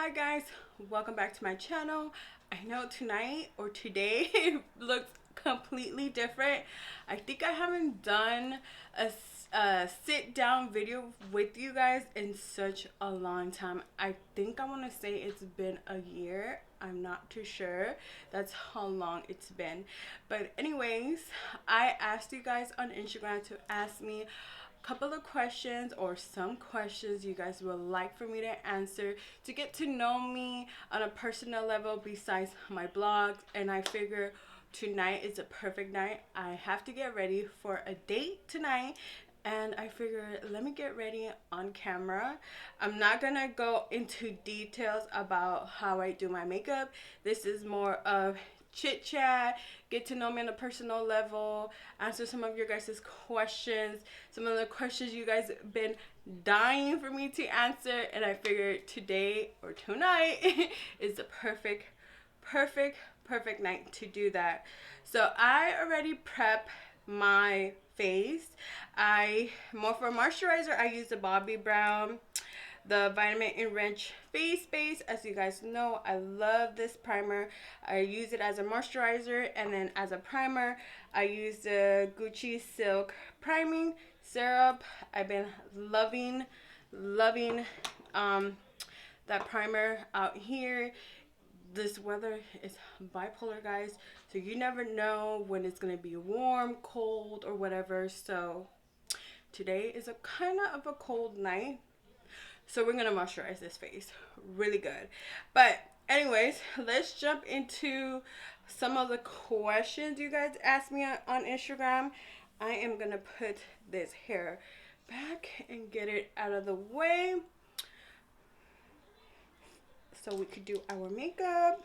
Hi guys, welcome back to my channel. I know tonight or today it looks completely different. I think I haven't done a sit down video with you guys in such a long time. I think I want to say it's been a year. I'm not too sure. That's how long it's been. But anyways, I asked you guys on Instagram to ask me couple of questions or some questions you guys would like for me to answer to get to know me on a personal level besides my blogs. And I figure tonight is a perfect night. I have to get ready for a date tonight, and I figure let me get ready on camera. I'm not gonna go into details about how I do my makeup. This is more of chit chat, get to know me on a personal level, answer some of your guys' questions, some of the questions you guys been dying for me to answer, and I figured today or tonight is the perfect night to do that. So I already prep my face. More for moisturizer, I use the Bobbi Brown, the Vitamin Enriched Face Base. As you guys know, I love this primer. I use it as a moisturizer, and then as a primer, I use the Gucci Silk Priming Syrup. I've been loving that primer out here. This weather is bipolar, guys, so you never know when it's gonna be warm, cold, or whatever. So today is a kind of a cold night, so we're gonna moisturize this face really good. But anyways, let's jump into some of the questions you guys asked me on Instagram. I am gonna put this hair back and get it out of the way so we could do our makeup.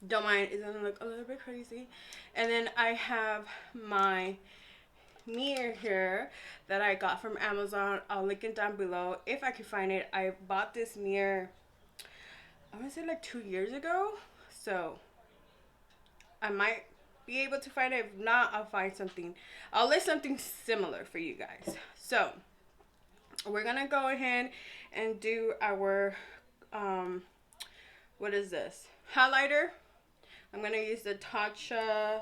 Don't mind, it's gonna look a little bit crazy. And then I have my mirror here that I got from Amazon. I'll link it down below if I can find it. I bought this mirror, I want to say like 2 years ago, so I might be able to find it. If not, I'll find something. I'll list something similar for you guys. So we're gonna go ahead and do our what is this, highlighter. I'm gonna use the Tatcha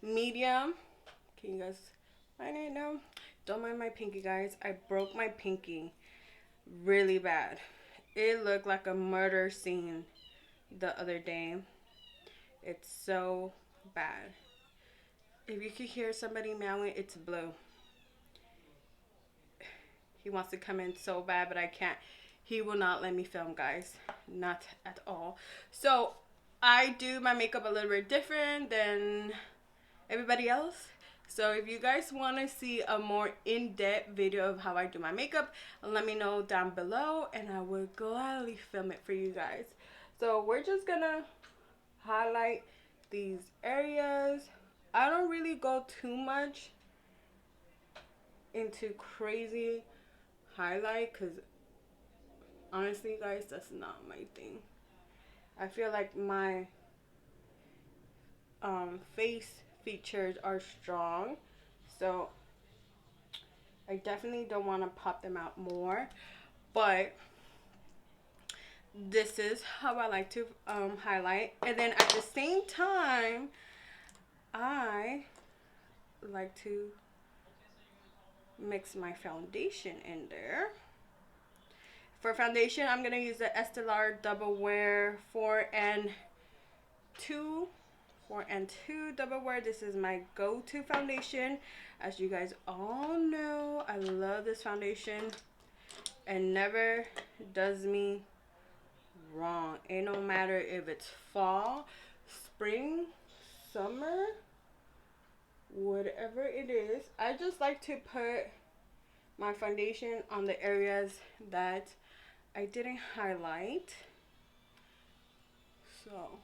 medium. Can you guys find it now? Don't mind my pinky, guys. I broke my pinky really bad. It looked like a murder scene the other day. It's so bad. If you could hear somebody meowing, it's Blue. He wants to come in so bad, but I can't. He will not let me film, guys. Not at all. So I do my makeup a little bit different than everybody else. So if you guys want to see a more in-depth video of how I do my makeup, let me know down below and I will gladly film it for you guys. So we're just gonna highlight these areas. I don't really go too much into crazy highlight because honestly, guys, that's not my thing. I feel like my face features are strong, so I definitely don't want to pop them out more, but this is how I like to highlight. And then at the same time, I like to mix my foundation in there. For foundation, I'm going to use the Estee Lauder Double Wear 4 and 2 Double Wear. This is my go-to foundation. As you guys all know, I love this foundation and never does me wrong. Ain't no matter if it's fall, spring, summer, whatever it is. I just like to put my foundation on the areas that I didn't highlight. So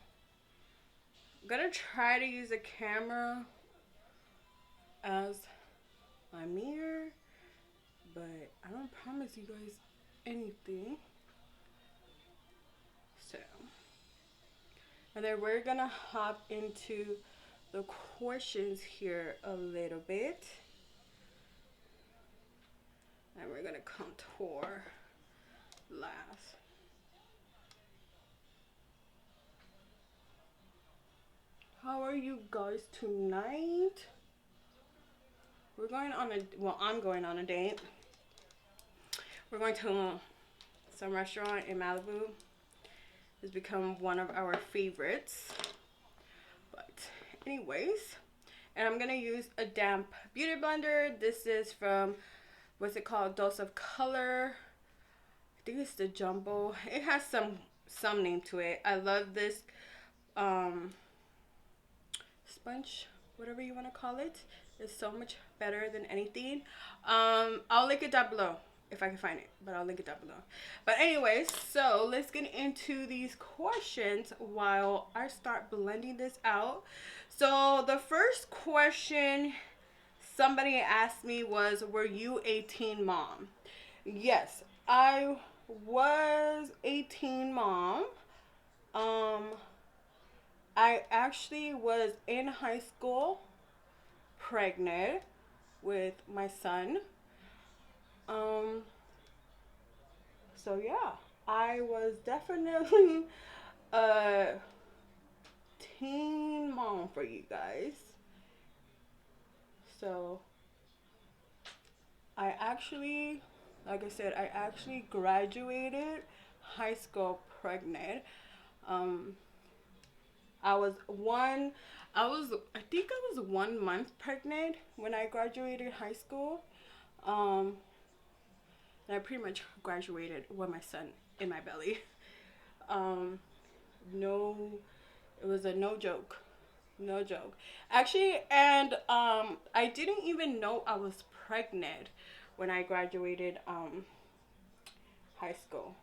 I'm gonna try to use a camera as my mirror, but I don't promise you guys anything. So, and then we're gonna hop into the questions here a little bit, and we're gonna contour last. you guys tonight. We're going on a, well, I'm going on a date. We're going to some restaurant in Malibu. It's become one of our favorites. But anyways, and I'm gonna use a damp beauty blender. This is from, what's it called? Dose of Color. I think it's the Jumbo. It has some name to it. I love this sponge, whatever you want to call it. It's so much better than anything. I'll link it down below if I can find it, but I'll link it down below. But anyways, so let's get into these questions while I start blending this out. So the first question somebody asked me was, were you a teen mom? Yes, I was a teen mom. I actually was in high school pregnant with my son. So yeah, I was definitely a teen mom for you guys. So I actually, like I said, I actually graduated high school pregnant. I think I was 1 month pregnant when I graduated high school. And I pretty much graduated with my son in my belly. No, it was a no joke. No joke. Actually, and I didn't even know I was pregnant when I graduated high school.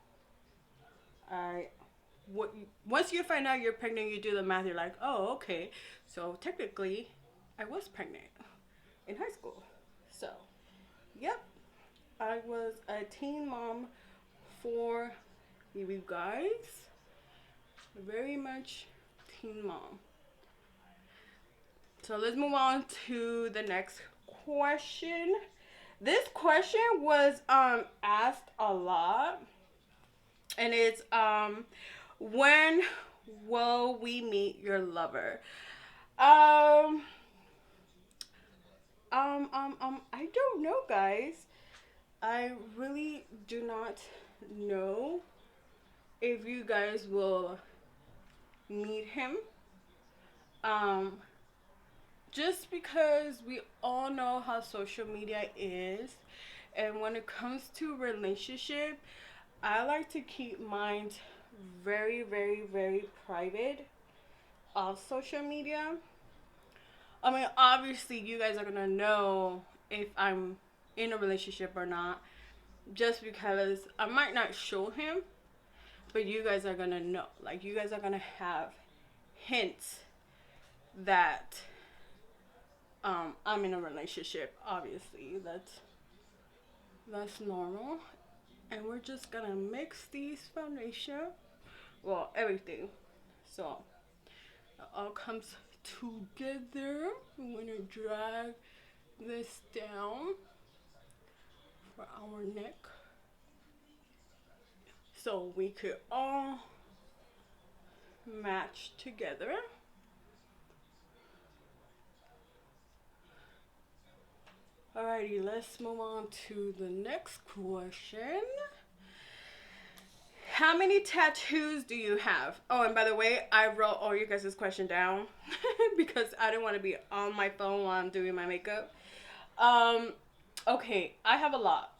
Once you find out you're pregnant, you do the math. You're like, oh, okay. So technically, I was pregnant in high school. So, yep, I was a teen mom for you guys. Very much teen mom. So let's move on to the next question. This question was asked a lot, and it's when will we meet your lover? I don't know, guys. I really do not know if you guys will meet him. Just because we all know how social media is, and when it comes to relationship, I like to keep mine very, very, very private off social media. I mean, obviously, you guys are gonna know if I'm in a relationship or not, just because I might not show him, but you guys are gonna know. Like, you guys are gonna have hints that I'm in a relationship. Obviously, that's normal. And we're just gonna mix these foundation, well, everything, so it all comes together. I'm gonna drag this down for our neck so we could all match together. Alrighty, let's move on to the next question. How many tattoos do you have? Oh, and by the way, I wrote all you guys' question down because I didn't want to be on my phone while I'm doing my makeup. Okay, I have a lot.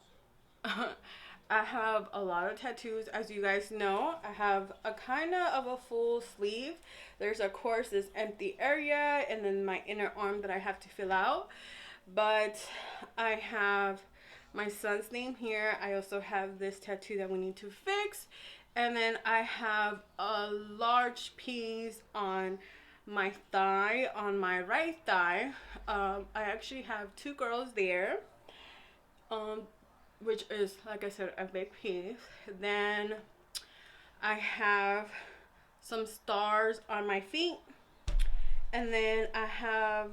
I have a lot of tattoos. As you guys know, I have a kind of a full sleeve. There's, of course, this empty area and then my inner arm that I have to fill out. But I have my son's name here. I also have this tattoo that we need to fix. And then I have a large piece on my thigh, on my right thigh. I actually have two girls there, which is, like I said, a big piece. Then I have some stars on my feet. And then I have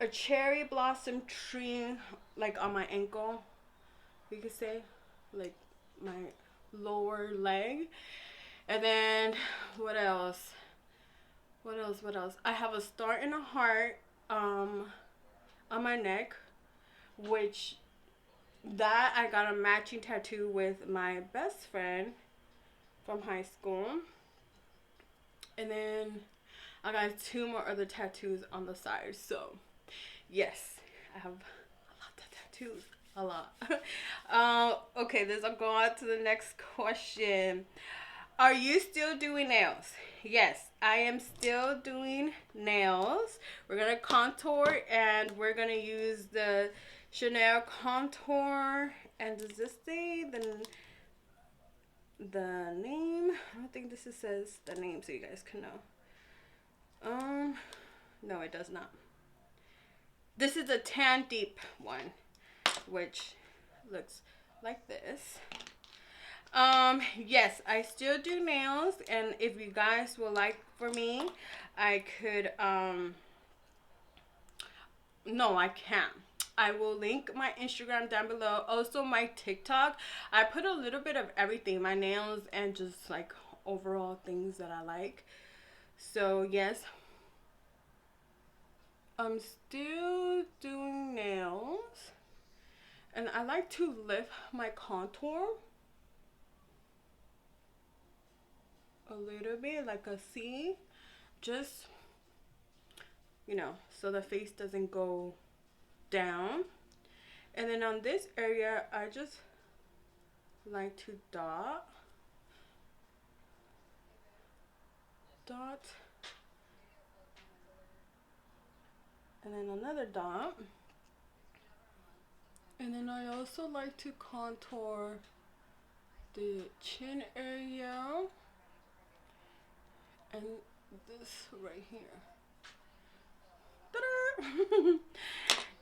a cherry blossom tree, like on my ankle, you could say, like my lower leg. And then what else? What else? What else? I have a star and a heart on my neck, which that I got a matching tattoo with my best friend from high school. And then I got two more other tattoos on the side. So, yes, I have a lot of tattoos. A lot. Okay, let's go on to the next question. Are you still doing nails? Yes, I am still doing nails. We're gonna contour and we're gonna use the Chanel contour. And does this say the name? I don't think this says the name so you guys can know. No, it does not. This is a tan deep one, which looks like this. Yes, I still do nails, and if you guys would like for me, I could, no, I can't. I will link my Instagram down below. Also, my TikTok. I put a little bit of everything, my nails, and just like overall things that I like. So, yes, I'm still doing nails, and I like to lift my contour a little bit, like a C, just, you know, so the face doesn't go down. And then on this area, I just like to dot, and then another dot. And then I also like to contour the chin area and this right here. Ta-da!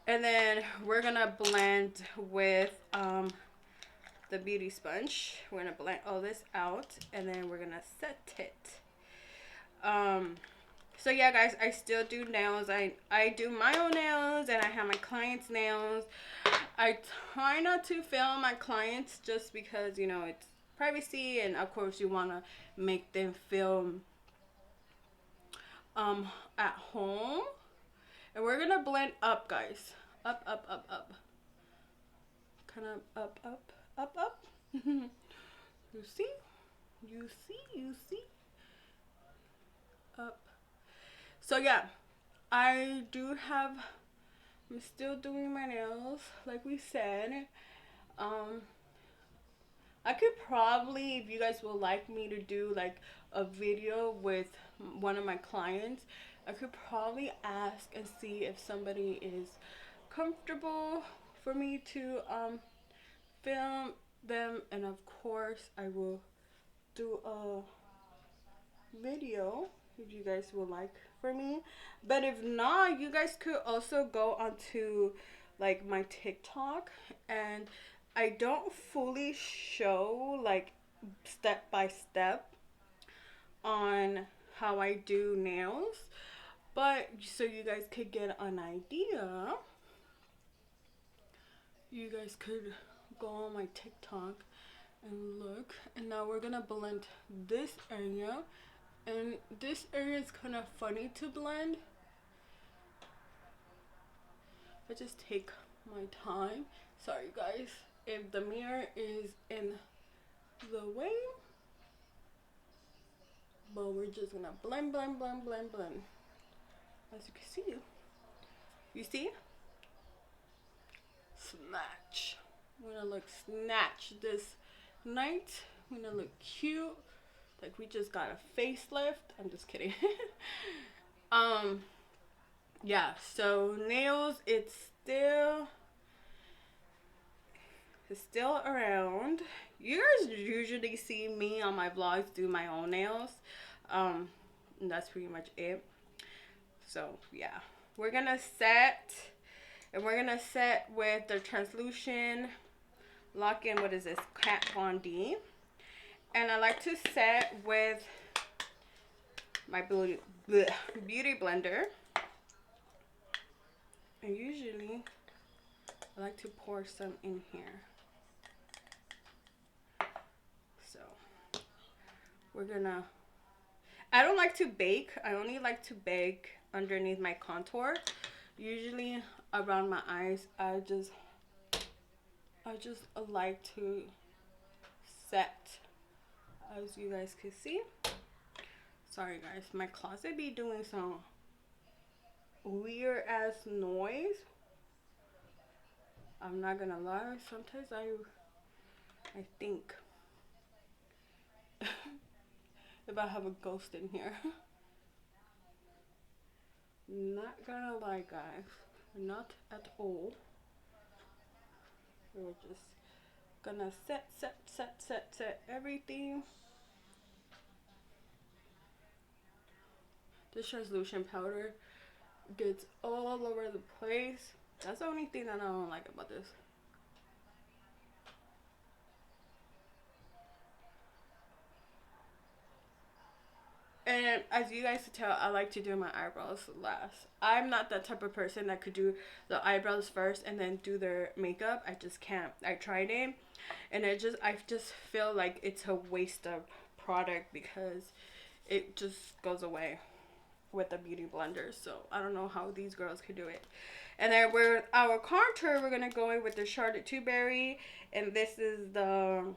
And then we're gonna blend with the beauty sponge. We're gonna blend all this out and then we're gonna set it. So yeah, guys, I still do nails. I do my own nails and I have my clients' nails. I try not to film my clients just because, you know, it's privacy, and of course you want to make them feel at home. And we're gonna blend up, guys. Up, up, up, up. Kind of up, up, up, up. You see? You see? You see? Up. So yeah, I do have, I'm still doing my nails, like we said. I could probably, if you guys would like me to do like a video with one of my clients, I could probably ask and see if somebody is comfortable for me to film them, and of course I will do a video if you guys would like for me. But if not, you guys could also go onto like my TikTok, and I don't fully show like step by step on how I do nails, but so you guys could get an idea, you guys could go on my TikTok and look. And now we're gonna blend this area, and this area is kind of funny to blend. I just take my time. Sorry guys if the mirror is in the way, but we're just gonna blend, blend, blend, blend, blend. As you can see, you see? Snatch. We're gonna look snatch this night. We're gonna look cute, like we just got a facelift. I'm just kidding. Yeah, so nails, it's still around. You guys usually see me on my vlogs do my own nails. And that's pretty much it. So yeah, we're gonna set, and we're gonna set with the translucent lock-in, what is this, Kat Von D. And I like to set with my beauty blender. And usually I like to pour some in here. So we're gonna, I don't like to bake. I only like to bake underneath my contour. Usually around my eyes, I just like to set, as you guys can see. Sorry guys, my closet be doing some weird ass noise. I'm not gonna lie, sometimes I think if I have a ghost in here. Not gonna lie guys, not at all. We're just gonna set everything. This translucent powder gets all over the place. That's the only thing that I don't like about this. And as you guys can tell, I like to do my eyebrows last. I'm not that type of person that could do the eyebrows first and then do their makeup. I just can't. I tried it, and I just feel like it's a waste of product because it just goes away with the beauty blender. So I don't know how these girls could do it. And then with our contour, we're gonna go in with the Charlotte Tilbury, and this is the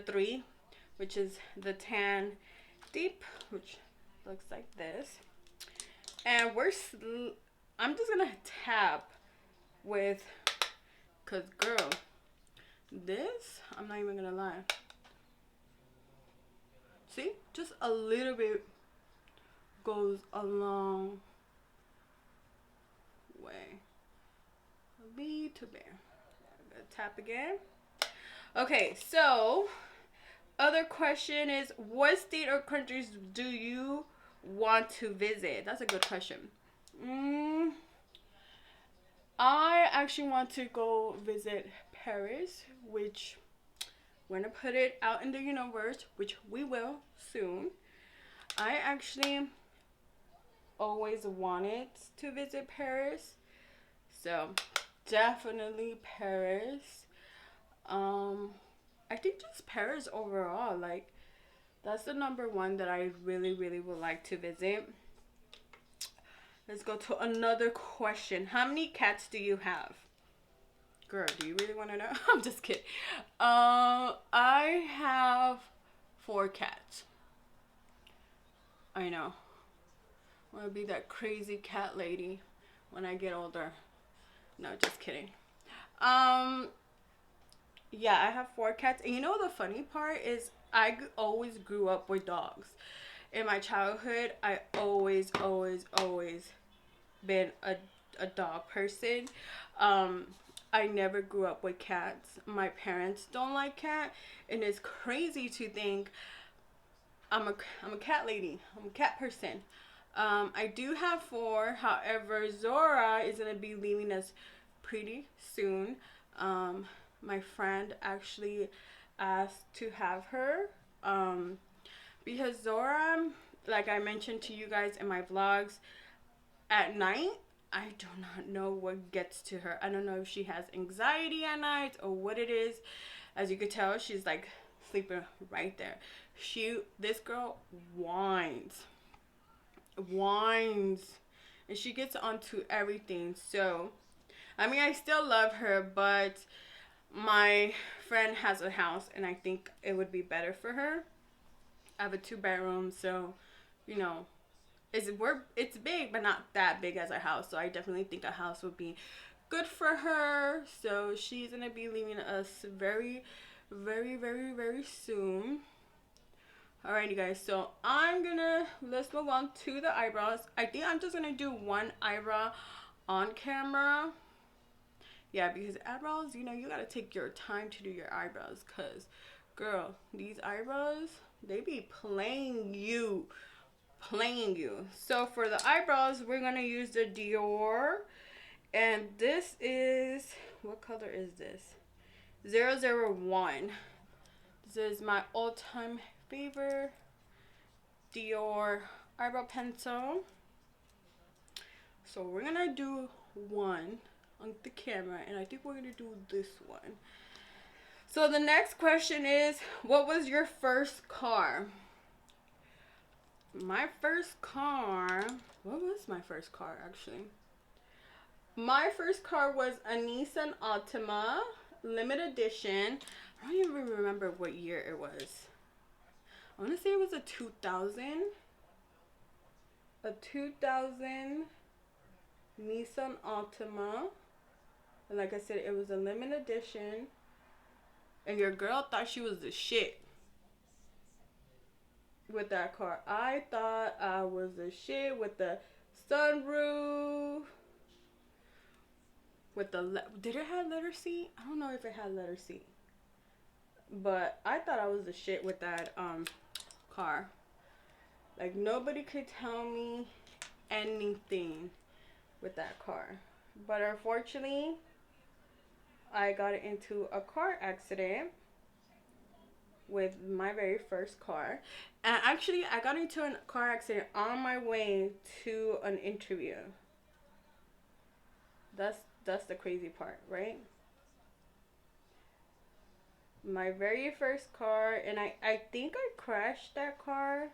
3, which is the tan deep, which looks like this. And I'm just gonna tap with, cause girl, this, I'm not even gonna lie. See, just a little bit goes a long way. A little bit. Tap again. Okay, so other question is, what state or countries do you want to visit? That's a good question. I actually want to go visit Paris, which we're gonna put it out in the universe, which we will soon. I actually always wanted to visit Paris, so definitely Paris. I think just Paris overall, like, that's the number one that I really, really would like to visit. Let's go to another question. How many cats do you have? Girl, do you really want to know? I'm just kidding. I have 4 cats. I know. I want to be that crazy cat lady when I get older. No, just kidding. Yeah, I have 4 cats. And you know the funny part is I always grew up with dogs. In my childhood, I always been a dog person. I never grew up with cats. My parents don't like cat, and it's crazy to think I'm a cat lady. I'm a cat person. I do have 4. However, Zora is gonna be leaving us pretty soon. My friend actually asked to have her, because Zora, like I mentioned to you guys in my vlogs, at night I do not know what gets to her. I don't know if she has anxiety at night or what it is. As you could tell, she's like sleeping right there. This girl whines, and she gets onto everything. So I mean, I still love her, but my friend has a house, and I think it would be better for her. I have a 2-bedroom, so you know, it's big, but not that big as a house. So I definitely think a house would be good for her. So she's gonna be leaving us very, very, very, very soon. Alrighty, guys. So let's move on to the eyebrows. I think I'm just gonna do one eyebrow on camera. Yeah, because eyebrows, you know, you gotta take your time to do your eyebrows, cause girl, these eyebrows, they be playing you. So for the eyebrows, we're gonna use the Dior, and this is, what color is this? 001. This is my all-time favorite Dior eyebrow pencil. So we're gonna do one on the camera, and I think we're gonna do this one. So the next question is, what was your first car? My first car, what was my first car actually? My first car was a Nissan Altima limited edition. I don't even remember what year it was. I want to say it was a 2000. A 2000 Nissan Altima. And like I said, it was a limited edition. And your girl thought she was the shit with that car. I thought I was the shit with the sunroof. With the did it have leather seat? I don't know if it had leather seat. But I thought I was the shit with that car. Like nobody could tell me anything with that car. But unfortunately, I got into a car accident with my very first car. And actually, I got into a car accident on my way to an interview. That's the crazy part, right? My very first car, and I think I crashed that car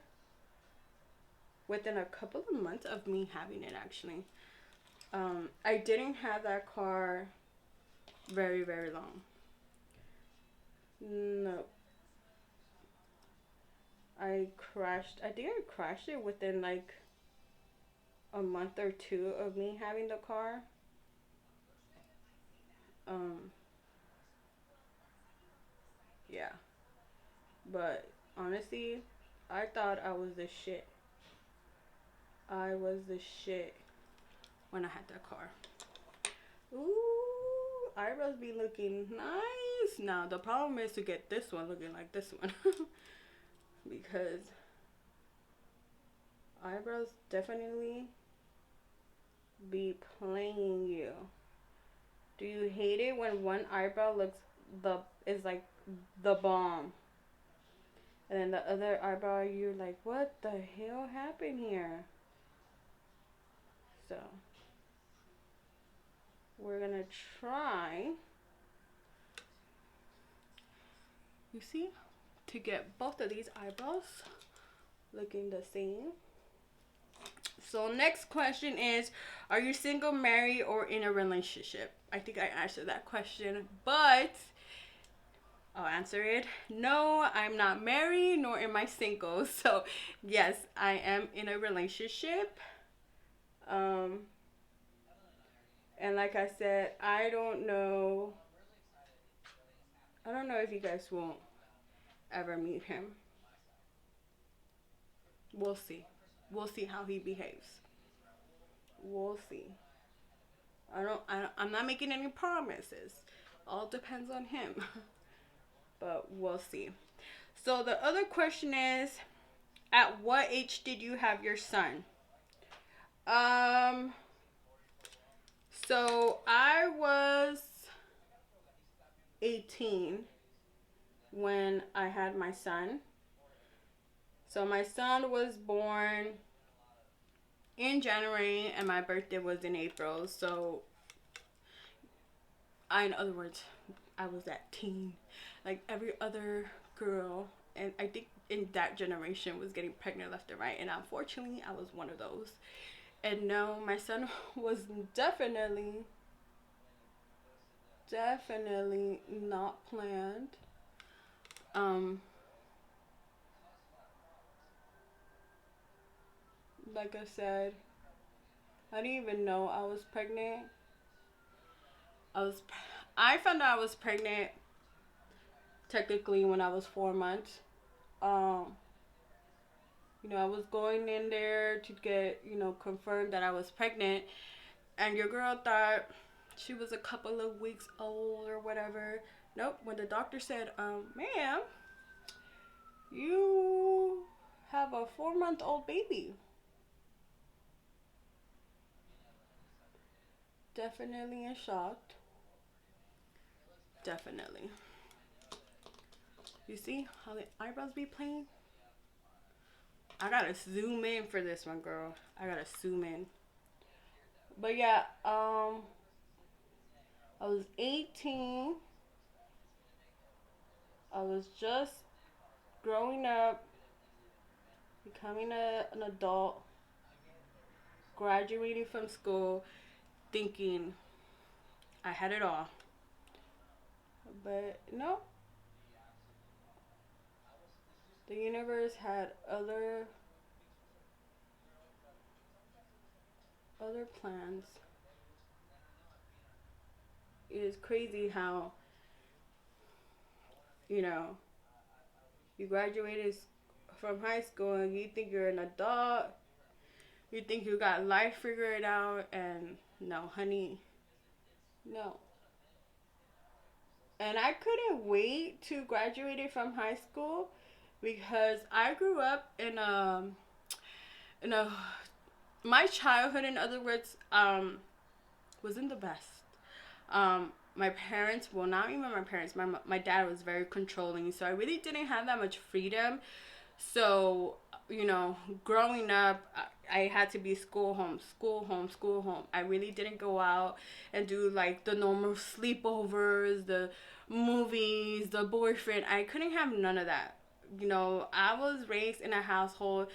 within a couple of months of me having it actually. I didn't have that car very, very long. No. I think I crashed it within like a month or two of me having the car. Um, yeah. But honestly, I thought I was the shit. I was the shit when I had that car. Ooh, eyebrows be looking nice. Now, the problem is to get this one looking like this one. Because eyebrows definitely be playing you. Do you hate it when one eyebrow is like the bomb, and then the other eyebrow you're like, what the hell happened here? So we're gonna try, you see, to get both of these eyebrows looking the same. So next question is, are you single, married, or in a relationship? I think I answered that question, but I'll answer it. No, I'm not married, nor am I single. So yes, I am in a relationship. Um, and like I said, I don't know if you guys won't ever meet him. We'll see. We'll see how he behaves. We'll see. I'm not making any promises. All depends on him. But we'll see. So the other question is, at what age did you have your son? Um, so I was 18 when I had my son. So my son was born in January and my birthday was in April. So in other words, I was that teen, like every other girl, and I think in that generation was getting pregnant left and right, and unfortunately I was one of those. And no, my son was definitely not planned. Um, like I said, I didn't even know I was pregnant. I was, I found out I was pregnant technically when I was 4 months. Um, I was going in there to get, confirmed that I was pregnant, and your girl thought she was a couple of weeks old or whatever. Nope. When the doctor said, ma'am, you have a 4-month-old baby. Definitely in shock. Definitely. You see how the eyebrows be playing? I gotta zoom in for this one, girl. I gotta zoom in. But yeah, I was 18. I was just growing up. becoming an adult, graduating from school, thinking I had it all. But no, the universe had other plans. It is crazy how, you know, you graduated from high school and you think you're an adult, you think you got life figured out, and no, honey, no. And I couldn't wait to graduate from high school because I grew up in a my childhood, in other words, wasn't the best. My parents, well, not even my parents, my dad was very controlling, so I really didn't have that much freedom. So, you know, growing up, I had to be school, home, school, home, school, home. I really didn't go out and do like the normal sleepovers, the movies, the boyfriend. I couldn't have none of that. You know, I was raised in a household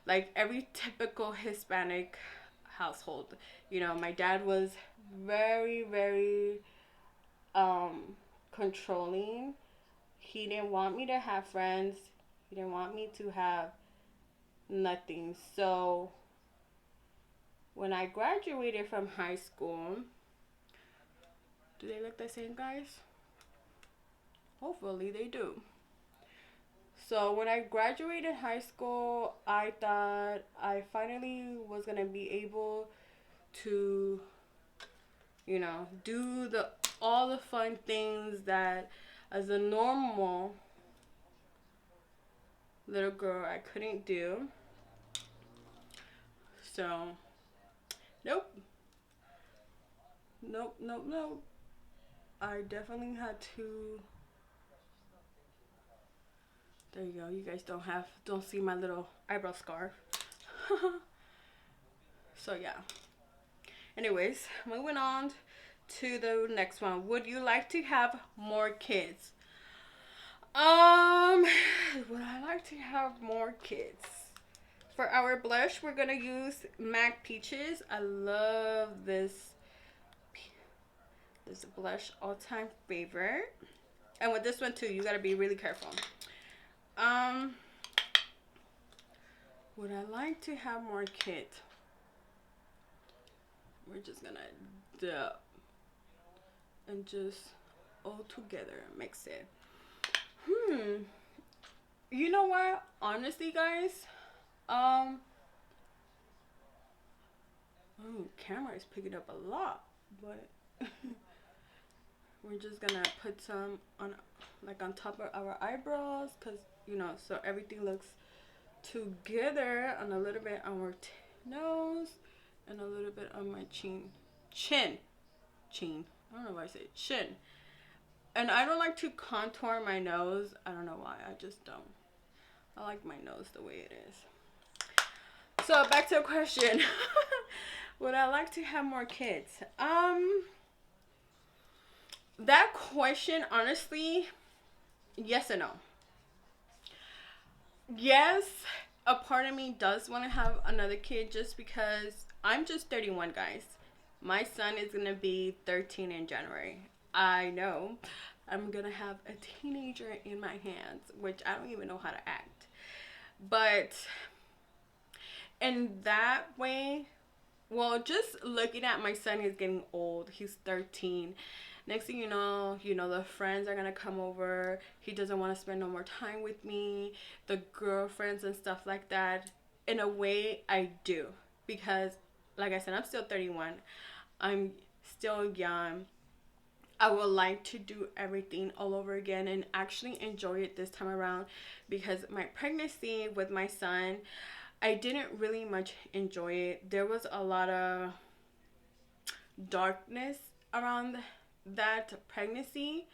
like every typical Hispanic household. You know, my dad was very, very controlling. He didn't want me to have friends. He didn't want me to have nothing. So when I graduated from high school, do they look the same, guys? Hopefully they do. So when I graduated high school, I thought I finally was gonna be able to, you know, do the all the fun things that as a normal little girl I couldn't do. So nope. Nope, nope, nope. I definitely had to. There you go. You guys don't see my little eyebrow scarf. So yeah. Anyways, moving on to the next one. Would you like to have more kids? Would I like to have more kids? For our blush, we're gonna use MAC Peaches. I love this blush, all-time favorite. And with this one too, you gotta be really careful. Um, would I like to have more kids? We're just gonna dip and just all together mix it. You know what? Honestly, guys, camera is picking up a lot, but we're just gonna put some on, like on top of our eyebrows, cause you know, so everything looks together, and a little bit on our nose, and a little bit on my chin. I don't know why I say chin. And I don't like to contour my nose. I don't know why. I just don't. I like my nose the way it is. So back to the question. Would I like to have more kids? That question, honestly, yes and no. Yes, a part of me does want to have another kid just because I'm just 31, guys. My son is going to be 13 in January. I know I'm going to have a teenager in my hands, which I don't even know how to act. But in that way, well, just looking at my son, he's getting old. He's 13. Next thing you know, the friends are gonna come over. He doesn't want to spend no more time with me. The girlfriends and stuff like that. In a way, I do. Because, like I said, I'm still 31. I'm still young. I would like to do everything all over again and actually enjoy it this time around, because my pregnancy with my son, I didn't really much enjoy it. There was a lot of darkness around that pregnancy.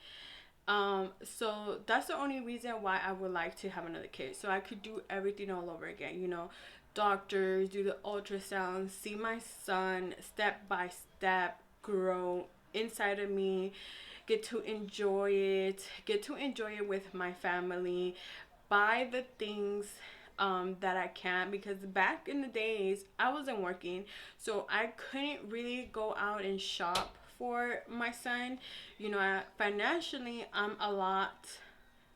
So that's the only reason why I would like to have another kid. So I could do everything all over again, you know, doctors, do the ultrasound, see my son step by step grow inside of me, get to enjoy it with my family, buy the things that I can, because back in the days I wasn't working, so I couldn't really go out and shop for my son. You know, financially I'm a lot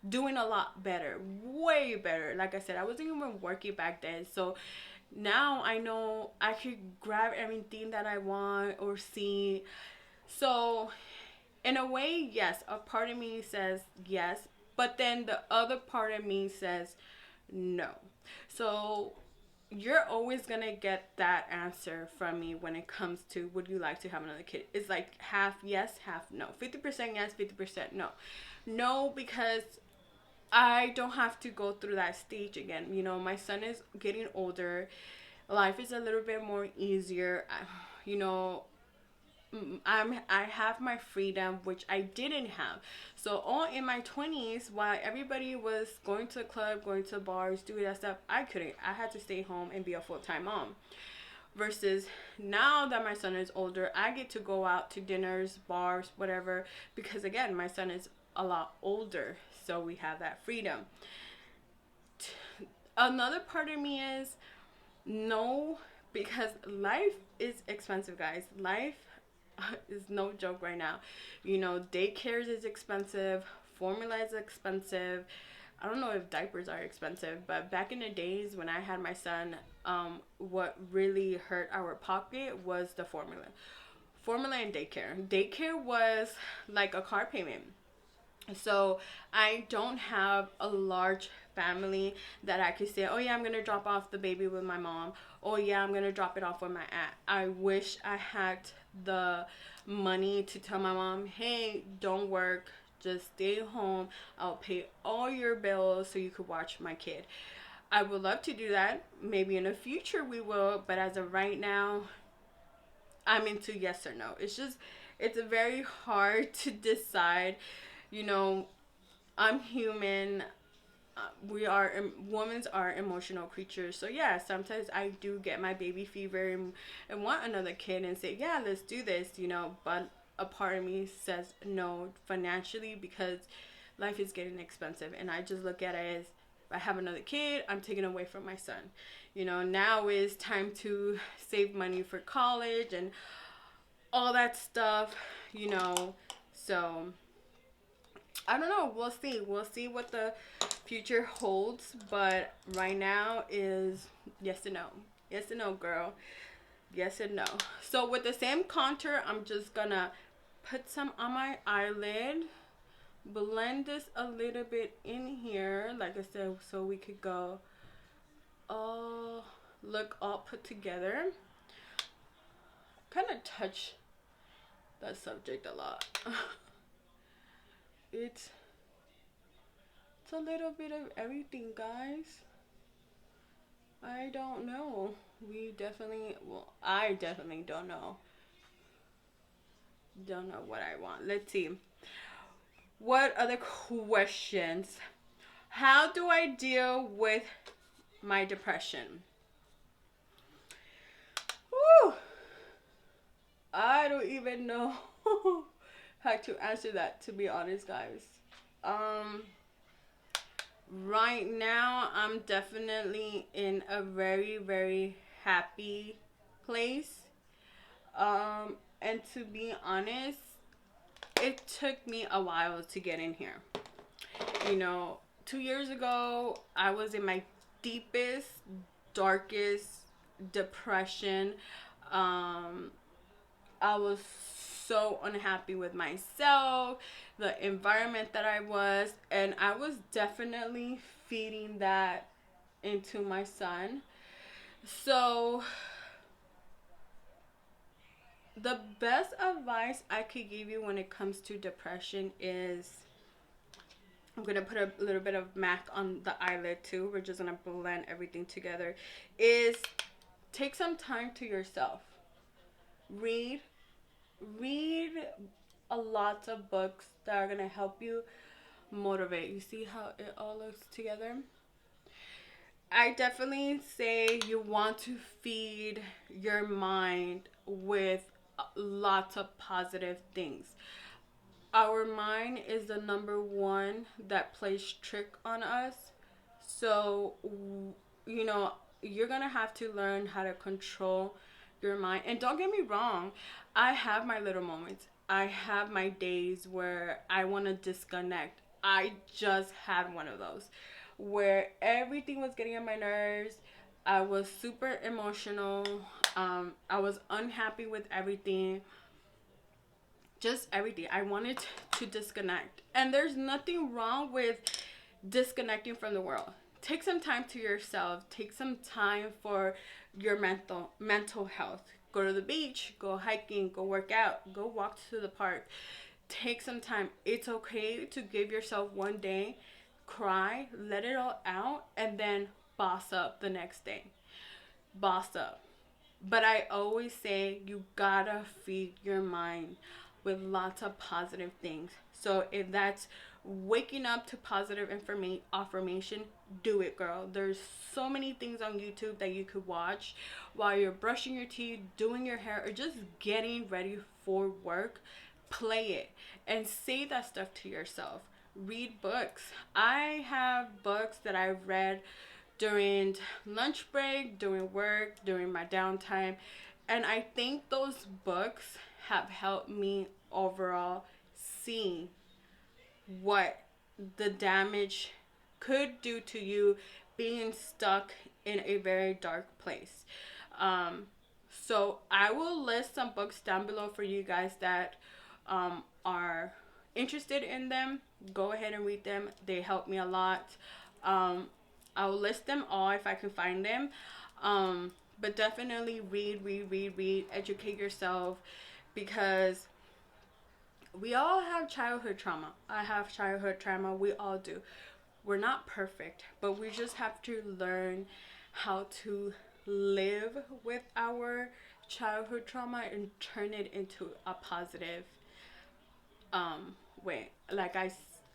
doing a lot better, way better. Like I said, I wasn't even working back then, so now I know I could grab everything that I want or see. So in a way, yes, a part of me says yes, but then the other part of me says no. So you're always gonna get that answer from me when it comes to would you like to have another kid. It's like half yes, half no. 50% yes, 50% no. No, because I don't have to go through that stage again. You know, my son is getting older. Life is a little bit more easier. You know, I have my freedom, which I didn't have. So all in my 20s, while everybody was going to the club, going to bars, doing that stuff, I couldn't. I had to stay home and be a full-time mom. Versus now that my son is older, I get to go out to dinners, bars, whatever, because again, my son is a lot older, so we have that freedom. Another part of me is no, because life is expensive, guys. Life is no joke right now. You know, daycares is expensive, formula is expensive. I don't know if diapers are expensive, but back in the days when I had my son, what really hurt our pocket was the formula. Formula and daycare. Daycare was like a car payment. So I don't have a large family that I could say, oh yeah, I'm gonna drop off the baby with my mom. Oh yeah, I'm gonna drop it off with my aunt. I wish I had the money to tell my mom, hey, don't work, just stay home. I'll pay all your bills so you could watch my kid. I would love to do that. Maybe in the future we will, but as of right now, I'm into yes or no. It's very hard to decide. You know, I'm human. Women are emotional creatures. So yeah, sometimes I do get my baby fever and want another kid and say, yeah, let's do this, you know, but a part of me says no financially, because life is getting expensive, and I just look at it as, if I have another kid, I'm taking away from my son. You know, now is time to save money for college and all that stuff, you know. So I don't know. We'll see. We'll see what the future holds. But right now is yes and no. Yes and no, girl. Yes and no. So with the same contour, I'm just gonna put some on my eyelid. Blend this a little bit in here, like I said, so we could go all look all put together. Kind of touch that subject a lot. It's a little bit of everything, guys. I don't know. I definitely don't know. Don't know what I want. Let's see. What other questions? How do I deal with my depression? Woo! I don't even know how to answer that, to be honest, guys. Right now I'm definitely in a very, very happy place. And to be honest, it took me a while to get in here. You know, 2 years ago, I was in my deepest, darkest depression. I was so unhappy with myself, the environment that I was, and I was definitely feeding that into my son. So, the best advice I could give you when it comes to depression is, I'm going to put a little bit of MAC on the eyelid too. We're just going to blend everything together. Is take some time to yourself. Read a lot of books that are going to help you motivate. You see how it all looks together? I definitely say you want to feed your mind with lots of positive things. Our mind is the number one that plays trick on us. So you know, you're gonna have to learn how to control your mind. And don't get me wrong, I have my little moments. I have my days where I want to disconnect. I just had one of those where everything was getting on my nerves. I was super emotional. I was unhappy with everything, just everything. I wanted to disconnect. And there's nothing wrong with disconnecting from the world. Take some time to yourself. Take some time for your mental health. Go to the beach, go hiking, go work out, go walk to the park. Take some time. It's okay to give yourself one day, cry, let it all out, and then boss up the next day. Boss up. But I always say you gotta feed your mind with lots of positive things. So if that's waking up to positive affirmation, do it, girl. There's so many things on YouTube that you could watch while you're brushing your teeth, doing your hair, or just getting ready for work. Play it and say that stuff to yourself. Read books. I have books that I've read during lunch break, during work, during my downtime. And I think those books have helped me overall see what the damage could do to you being stuck in a very dark place. So I will list some books down below for you guys that are interested in them. Go ahead and read them. They help me a lot. I'll list them all if I can find them. But definitely read, educate yourself, because we all have childhood trauma. I have childhood trauma. We all do. We're not perfect, but we just have to learn how to live with our childhood trauma and turn it into a positive way. Like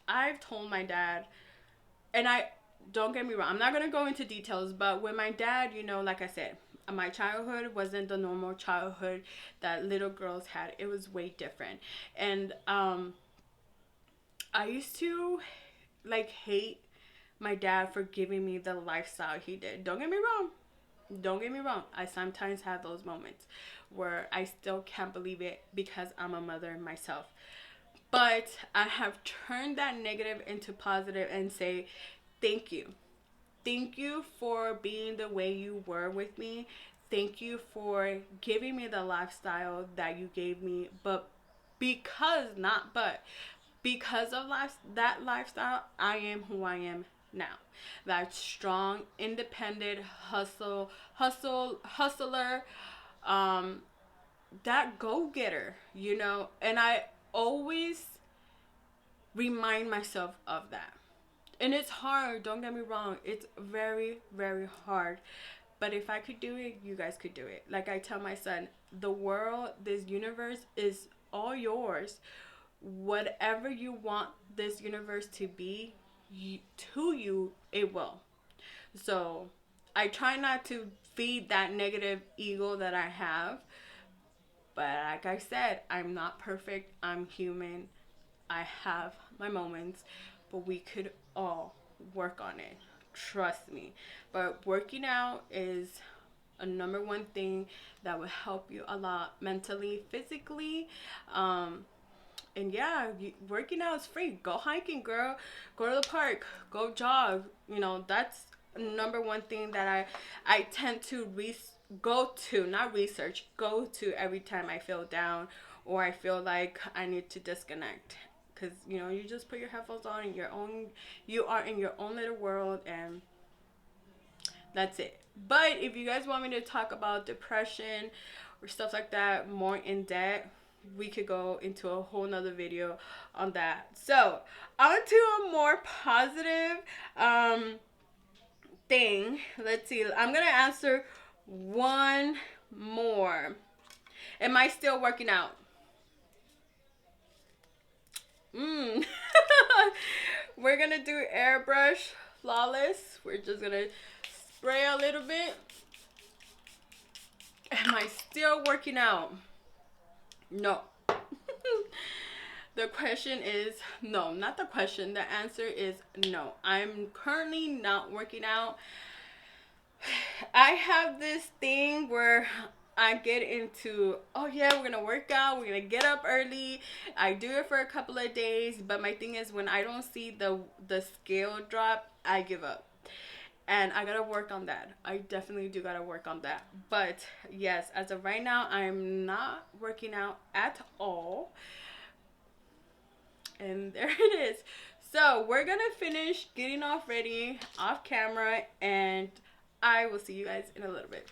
I've told my dad, and I don't get me wrong, I'm not gonna go into details, but with my dad, you know, like I said, my childhood wasn't the normal childhood that little girls had. It was way different. And I used to like hate my dad for giving me the lifestyle he did. Don't get me wrong. Don't get me wrong. I sometimes have those moments where I still can't believe it because I'm a mother myself. But I have turned that negative into positive and say, thank you. Thank you for being the way you were with me. Thank you for giving me the lifestyle that you gave me. But because of that lifestyle, I am who I am now. That strong, independent, hustler, that go-getter, you know. And I always remind myself of that. And it's hard, don't get me wrong. It's very, very hard. But if I could do it, you guys could do it. Like I tell my son, the world, this universe is all yours. Whatever you want this universe to be, to you, it will. So I try not to feed that negative ego that I have. But like I said, I'm not perfect. I'm human. I have my moments, but we could all work on it. Trust me. But working out is a number one thing that will help you a lot mentally, physically. And yeah, working out is free. Go hiking, girl. Go to the park. Go jog. You know, that's number one thing that I tend to not research, go to every time I feel down or I feel like I need to disconnect. Because, you know, you just put your headphones on and you are in your own little world, and that's it. But if you guys want me to talk about depression or stuff like that more in depth, we could go into a whole nother video on that. So on to a more positive thing. Let's see. I'm going to answer one more. Am I still working out? We're gonna do airbrush flawless. We're just gonna spray a little bit. Am I still working out? No. The question is no. Not the question. The answer is no. I'm currently not working out. I have this thing where I get into, oh yeah, we're gonna work out, we're gonna get up early. I do it for a couple of days, but my thing is when I don't see the scale drop, I give up. And I gotta work on that. I definitely do gotta work on that. But yes, as of right now, I'm not working out at all. And there it is. So we're gonna finish getting off ready off camera, and I will see you guys in a little bit.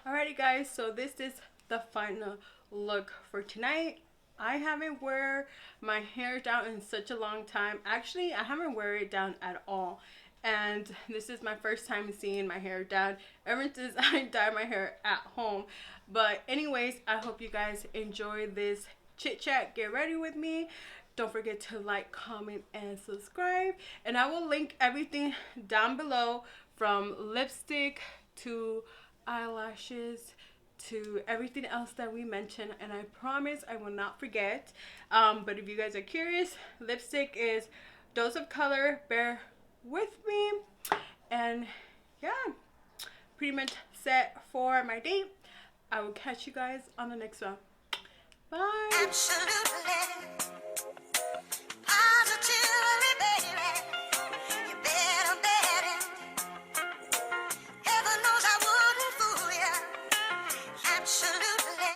Alrighty guys, so this is the final look for tonight. I haven't wear my hair down in such a long time. Actually, I haven't wear it down at all. And this is my first time seeing my hair down ever since I dyed my hair at home. But anyways, I hope you guys enjoy this chit chat. Get ready with me. Don't forget to like, comment, and subscribe. And I will link everything down below, from lipstick to eyelashes to everything else that we mentioned, and I promise I will not forget. But if you guys are curious, lipstick is Dose of Color. Bear with me. And yeah, pretty much set for my date. I will catch you guys on the next one. Bye. Absolutely.